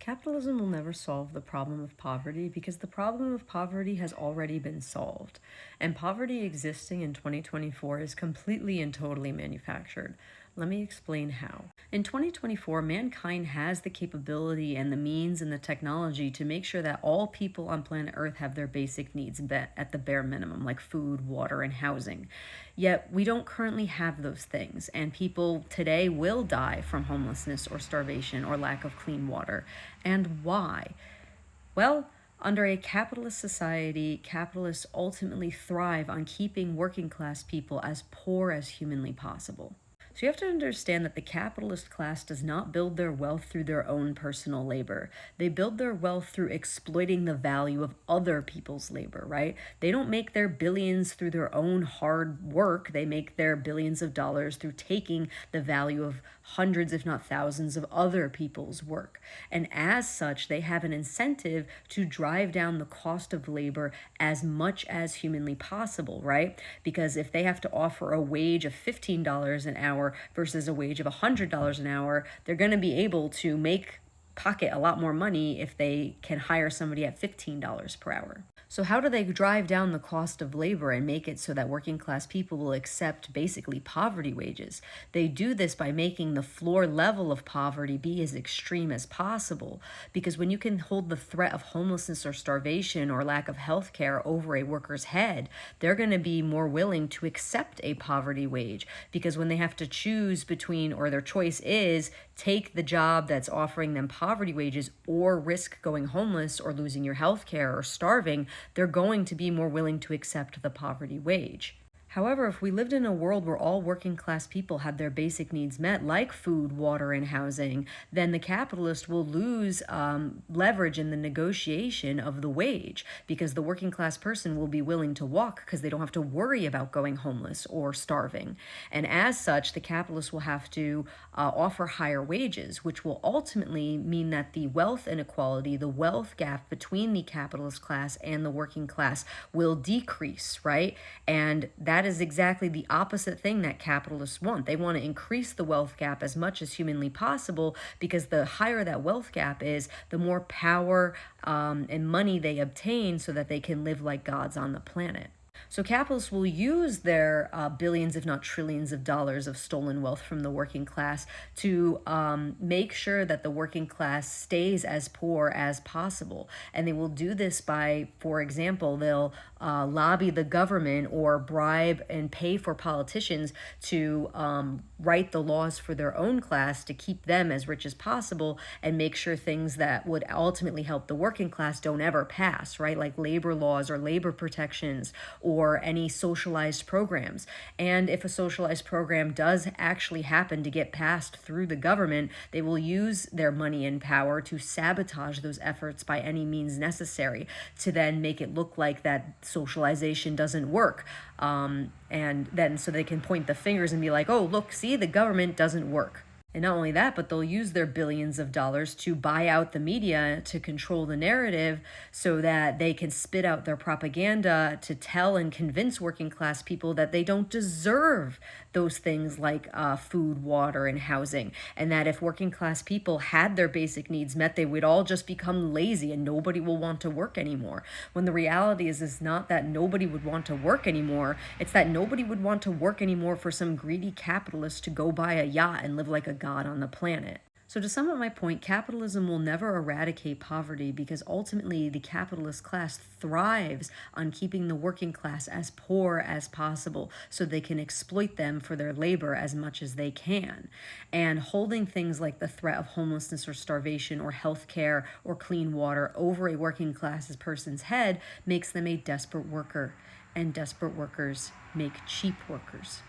Capitalism will never solve the problem of poverty because the problem of poverty has already been solved. And poverty existing in 2024 is completely and totally manufactured. Let me explain how. In 2024, mankind has the capability and the means and the technology to make sure that all people on planet Earth have their basic needs met at the bare minimum, like food, water, and housing. Yet we don't currently have those things, and people today will die from homelessness or starvation or lack of clean water. And why? Well, under a capitalist society, capitalists ultimately thrive on keeping working class people as poor as humanly possible. So you have to understand that the capitalist class does not build their wealth through their own personal labor. They build their wealth through exploiting the value of other people's labor, right? They don't make their billions through their own hard work. They make their billions of dollars through taking the value of hundreds, if not thousands, of other people's work. And as such, they have an incentive to drive down the cost of labor as much as humanly possible, right? Because if they have to offer a wage of $15 an hour versus a wage of $100 an hour, they're going to be able to pocket a lot more money if they can hire somebody at $15 per hour. So how do they drive down the cost of labor and make it so that working class people will accept basically poverty wages? They do this by making the floor level of poverty be as extreme as possible. Because when you can hold the threat of homelessness or starvation or lack of health care over a worker's head, they're going to be more willing to accept a poverty wage. Because when they have to choose between, or their choice is, take the job that's offering them poverty wages or risk going homeless or losing your health care or starving, they're going to be more willing to accept the poverty wage. However, if we lived in a world where all working class people had their basic needs met, like food, water, and housing, then the capitalist will lose leverage in the negotiation of the wage, because the working class person will be willing to walk because they don't have to worry about going homeless or starving. And as such, the capitalist will have to offer higher wages, which will ultimately mean that the wealth inequality, the wealth gap between the capitalist class and the working class will decrease, right? And that is exactly the opposite thing that capitalists want. They want to increase the wealth gap as much as humanly possible, because the higher that wealth gap is, the more power and money they obtain so that they can live like gods on the planet. So capitalists will use their billions, if not trillions of dollars of stolen wealth from the working class to make sure that the working class stays as poor as possible. And they will do this by, for example, they'll lobby the government or bribe and pay for politicians to write the laws for their own class to keep them as rich as possible, and make sure things that would ultimately help the working class don't ever pass, right? Like labor laws or labor protections or any socialized programs. And if a socialized program does actually happen to get passed through the government, they will use their money and power to sabotage those efforts by any means necessary, to then make it look like that socialization doesn't work. And then so they can point the fingers and be like, oh, look, see, the government doesn't work. And not only that, but they'll use their billions of dollars to buy out the media to control the narrative so that they can spit out their propaganda to tell and convince working class people that they don't deserve those things like food, water, and housing. And that if working class people had their basic needs met, they would all just become lazy and nobody will want to work anymore. When the reality is not that nobody would want to work anymore, it's that nobody would want to work anymore for some greedy capitalist to go buy a yacht and live like a god on the planet. So to sum up my point, capitalism will never eradicate poverty, because ultimately the capitalist class thrives on keeping the working class as poor as possible so they can exploit them for their labor as much as they can. And holding things like the threat of homelessness or starvation or health care or clean water over a working class person's head makes them a desperate worker, and desperate workers make cheap workers.